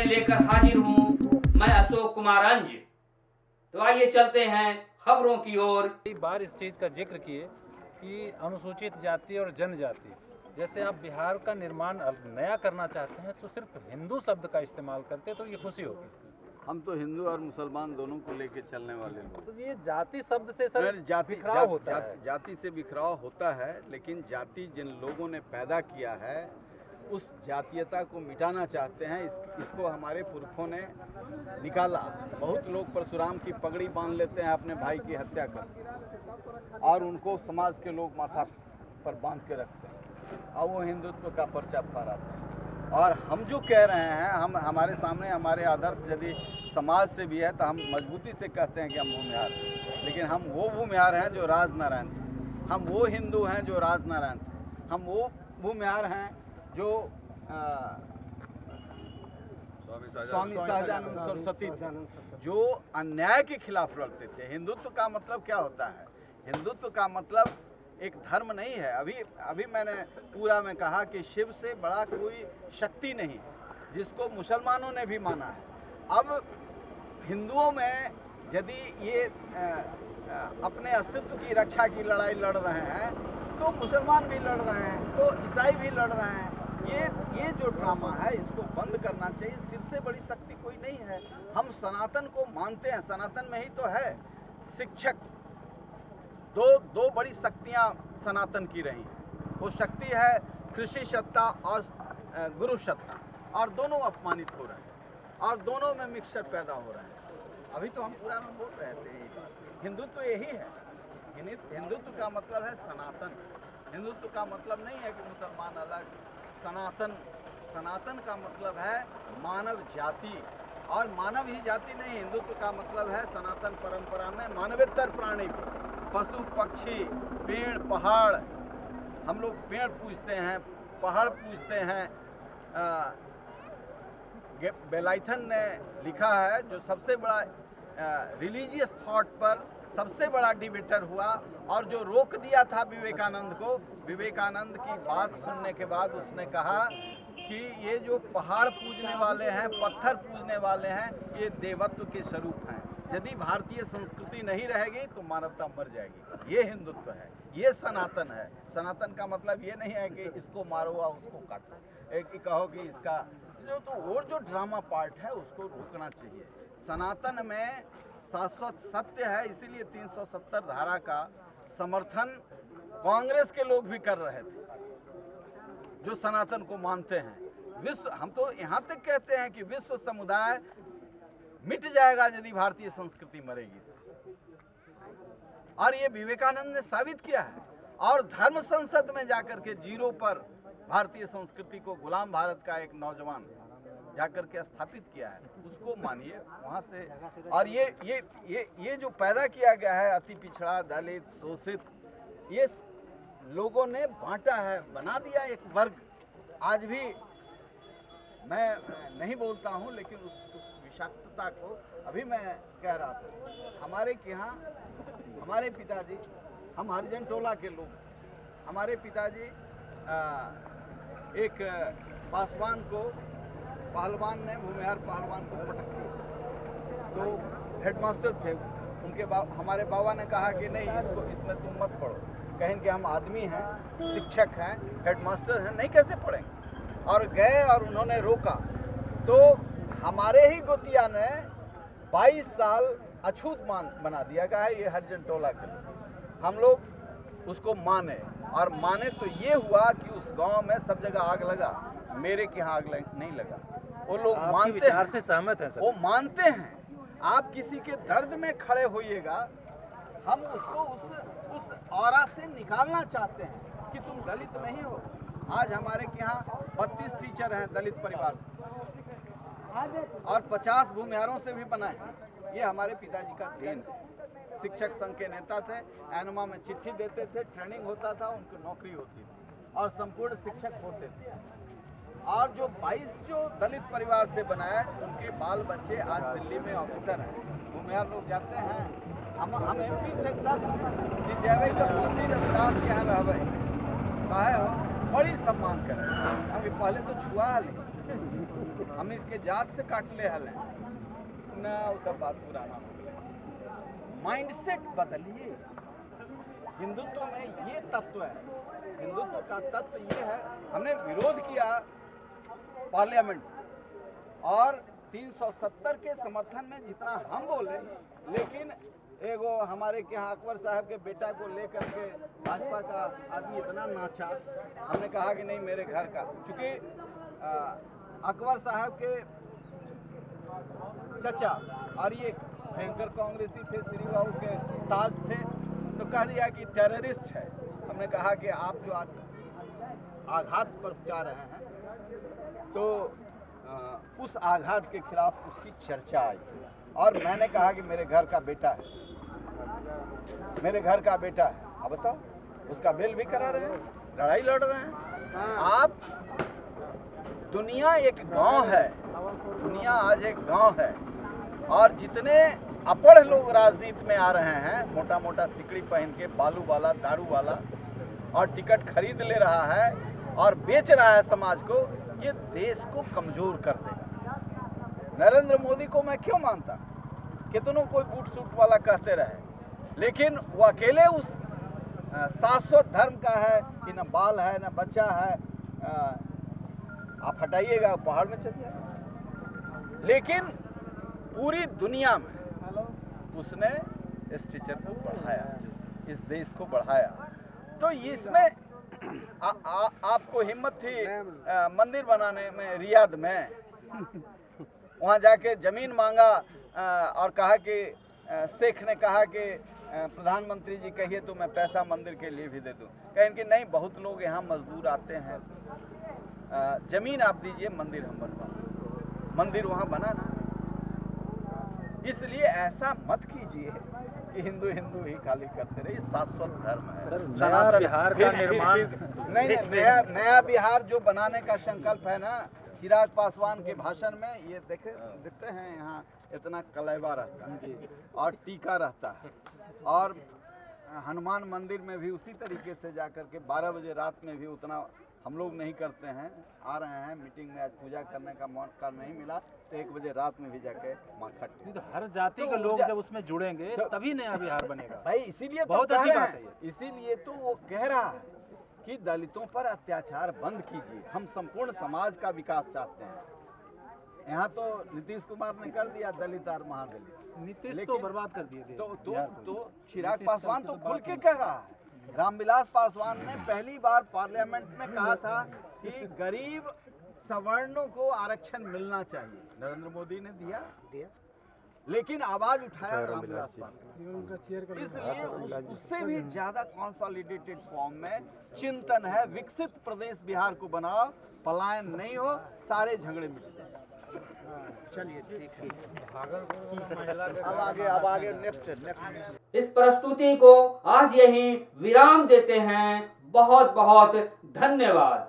खबरें लेकर हाजिर हूँ मैं अशोक कुमार अंज। तो आइए चलते हैं खबरों की ओर। कई बार इस चीज़ का जिक्र किए कि अनुसूचित जाति और जनजाति, जैसे आप बिहार का निर्माण नया करना चाहते हैं तो सिर्फ हिंदू शब्द का इस्तेमाल करते तो ये खुशी होती। हम तो हिंदू और मुसलमान दोनों को लेके चलने वाले लोग। तो ये जाति शब्द से सर बिखराव होता है। जाति से बिखराव होता है, लेकिन जाति जिन लोगों ने पैदा किया है उस जातीयता को मिटाना चाहते हैं। इसको हमारे पुरखों ने निकाला। बहुत लोग परशुराम की पगड़ी बांध लेते हैं अपने भाई की हत्या कर, और उनको समाज के लोग माथा पर बांध के रखते हैं और वो हिंदुत्व का पर्चा फहराते हैं। और हम जो कह रहे हैं, हमारे सामने हमारे आदर्श यदि समाज से भी है तो हम मजबूती से कहते हैं कि हम भूमिहार हैं। लेकिन हम वो भूमिहार हैं जो राजनारायण थे, हम वो हिंदू हैं जो राजनारायण थे, हम वो भूमिहार हैं जो स्वामी सहजानंद सरस्वती थे, जो अन्याय के खिलाफ लड़ते थे। हिंदुत्व का मतलब क्या होता है? हिंदुत्व का मतलब एक धर्म नहीं है। अभी मैंने पूरा में कहा कि शिव से बड़ा कोई शक्ति नहीं, जिसको मुसलमानों ने भी माना है। अब हिंदुओं में यदि ये अपने अस्तित्व की रक्षा की लड़ाई लड़ रहे हैं तो मुसलमान भी लड़ रहे हैं, तो ईसाई भी लड़ रहे हैं। ये जो ड्रामा है इसको बंद करना चाहिए। शिव से बड़ी शक्ति कोई नहीं है। हम सनातन को मानते हैं, सनातन में ही तो है शिक्षक। दो बड़ी शक्तियां सनातन की रही हैं। वो शक्ति है कृषि सत्ता और गुरु सत्ता, और दोनों अपमानित हो रहे हैं और दोनों में मिक्सचर पैदा हो रहे हैं। अभी तो हम पूरा में बोल रहे थे ये बात। हिंदुत्व यही है। हिंदुत्व का मतलब है सनातन। हिंदुत्व का मतलब नहीं है कि मुसलमान अलग। सनातन का मतलब है मानव जाति, और मानव ही जाति नहीं। हिंदुत्व का मतलब है सनातन परंपरा में मानवेतर प्राणी भी, पशु पक्षी, पेड़ पहाड़। हम लोग पेड़ पूजते हैं, पहाड़ पूजते हैं। बेलाइथन ने लिखा है, जो सबसे बड़ा रिलीजियस थॉट पर सबसे बड़ा डिबेटर हुआ और जो रोक दिया था विवेकानंद को। विवेकानंद की बात सुनने के बाद उसने कहा कि ये जो पहाड़ पूजने वाले हैं, पत्थर पूजने वाले हैं, ये देवत्व के स्वरूप हैं। यदि भारतीय संस्कृति नहीं रहेगी तो मानवता मर जाएगी। ये हिंदुत्व है, ये सनातन है। सनातन का मतलब ये नहीं है कि इसको मारो या उसको काटो, एक कहो कि इसका जो ड्रामा पार्ट है उसको रोकना चाहिए। सनातन में शाश्वत सत्य है, इसीलिए 370 धारा का समर्थन कांग्रेस के लोग भी कर रहे थे जो सनातन को मानते हैं। हम तो यहाँ तक कहते हैं कि विश्व समुदाय मिट जाएगा यदि भारतीय संस्कृति मरेगी। और ये विवेकानंद ने साबित किया है। और धर्म संसद में जाकर के जीरो पर भारतीय संस्कृति को गुलाम भारत का एक नौजवान जाकर के स्थापित किया है, उसको मानिए वहाँ से। और ये जो पैदा किया गया है अति पिछड़ा, दलित, शोषित, ये लोगों ने बांटा है, बना दिया एक वर्ग। आज भी मैं नहीं बोलता हूँ, लेकिन उस विषाक्तता को अभी मैं कह रहा था। हमारे यहाँ हमारे पिताजी, हम हरिजन टोला के लोग, हमारे पिताजी एक पासवान को, पहलवान ने, भूमिहार पहलवान को पटक दिया। तो हेडमास्टर थे उनके हमारे बाबा ने कहा कि नहीं, इसमें तुम मत पढ़ो। कहें कि हम आदमी हैं, शिक्षक हैं, हेडमास्टर हैं, नहीं कैसे पढ़ेंगे। और गए और उन्होंने रोका। तो हमारे ही गोतिया ने 22 साल अछूत बना दिया गया है। ये हरिजन टोला के लोग, हम लोग उसको माने, और माने तो ये हुआ कि उस गांव में सब जगह आग लगा, मेरे के यहाँ आग नहीं लगा। वो लोग मानते हैं, से सहमत हैं सर। वो मानते हैं। आप किसी के दर्द में खड़े होइएगा, हम उसको उस औरा से निकालना चाहते हैं कि तुम दलित नहीं हो। आज हमारे यहाँ 32 टीचर हैं दलित परिवार से, और 50 भूमिहारों से भी बनाए हैं। ये हमारे पिताजी का देन है। शिक्षक संघ के नेता थे, एनमा में चिट्ठी देते थे, ट्रेनिंग होता था, उनको नौकरी होती थी और संपूर्ण शिक्षक होते थे। और जो 22 जो दलित परिवार से बनाए, उनके बाल बच्चे आज दिल्ली में ऑफिसर हैं। भूमिहार लोग जाते हैं। हम MP थे तब कि जैवे तो तुलसी रविदास के यहाँ रहबे, काहे हो, बड़ी सम्मान करें। अभी पहले तो छुआ ली, हम इसके जात से काट ले हल ना, वो सब बात पुराना हो गया। माइंडसेट बदलिए। हिंदुत्व में ये तत्व है, हिंदुत्व का तत्व ये है। हमने विरोध किया पार्लियामेंट और 370 के समर्थन में जितना हम बोले, लेकिन एगो हमारे के यहाँ अकबर साहब के बेटा को लेकर के भाजपा का आदमी इतना नाचा। हमने कहा कि नहीं, मेरे घर का, चूंकि अकबर साहब के चचा और ये भयंकर कांग्रेसी थे, श्री बाबू के ताज थे, तो कह दिया कि टेररिस्ट है। हमने कहा कि आप जो आघात पर जा रहे हैं, तो उस आघात के खिलाफ उसकी चर्चा आई और मैंने कहा कि मेरे घर का बेटा है, मेरे घर का बेटा है। अब बताओ, उसका बिल भी करा रहे हैं, लड़ाई लड़ रहे हैं। आप, दुनिया एक गांव है, दुनिया आज एक गांव है और जितने अपढ़ लोग राजनीति में आ रहे हैं, मोटा मोटा सिकड़ी पहन के, बालू वाला, दारू वाला, और टिकट खरीद ले रहा है और बेच रहा है समाज को, ये देश को कमजोर कर देगा। नरेंद्र मोदी को मैं क्यों मानता, कितनों कोई बूट सूट वाला कहते रहे, लेकिन वो अकेले उस शाश्वत धर्म का है कि न बाल है न बच्चा है, आप हटाइएगा पहाड़ में चल जाएगा। लेकिन पूरी दुनिया में उसने इस टीचर को बढ़ाया, इस देश को बढ़ाया। तो इसमें आपको हिम्मत थी मंदिर बनाने में रियाद में, वहाँ जाके जमीन मांगा और कहा कि शेख ने कहा कि प्रधानमंत्री जी कहिए तो मैं पैसा मंदिर के लिए भी दे दूँ। कहें कि नहीं, बहुत लोग यहाँ मजदूर आते हैं, जमीन आप दीजिए, मंदिर हम बनवा। मंदिर वहाँ बना ना। इसलिए ऐसा मत कीजिए कि हिंदू हिंदू ही खाली करते रहे, शाश्वत धर्म है, नया बिहार का निर्माण। नहीं, नया बिहार जो बनाने का संकल्प है ना, चिराग पासवान के भाषण में ये देखते हैं, यहाँ इतना कलेवा रहता है और टीका रहता है, और हनुमान मंदिर में भी उसी तरीके से जाकर के 12 बजे रात में भी उतना हम लोग नहीं करते हैं। आ रहे हैं मीटिंग में, आज पूजा करने का मौका नहीं मिला तो 1 बजे रात में भी जाके माथा टेक। तो हर जाति के लोग जब उसमें जुड़ेंगे तभी नया बिहार बनेगा भाई। इसीलिए तो बहुत अच्छी बात है ये। इसीलिए तो वो कह रहा है कि दलितों पर अत्याचार बंद कीजिए, हम संपूर्ण समाज का विकास चाहते हैं। यहाँ तो नीतीश कुमार ने कर दिया दलित और महादलित, नीतीश तो बर्बाद कर दिए थे। तो चिराग पासवान तो खुल के कह रहा है। रामविलास पासवान ने पहली बार पार्लियामेंट में कहा था कि गरीब सवर्णों को आरक्षण मिलना चाहिए, नरेंद्र मोदी ने दिया, लेकिन आवाज उठाया रामविलास पासवान। इसलिए उससे भी ज्यादा कंसोलिडेटेड फॉर्म में चिंतन है, विकसित प्रदेश बिहार को बनाओ, पलायन नहीं हो, सारे झगड़े मिट जाए। चलिए ठीक है, अब आगे नेक्स्ट। इस प्रस्तुति को आज यहीं विराम देते हैं। बहुत बहुत धन्यवाद।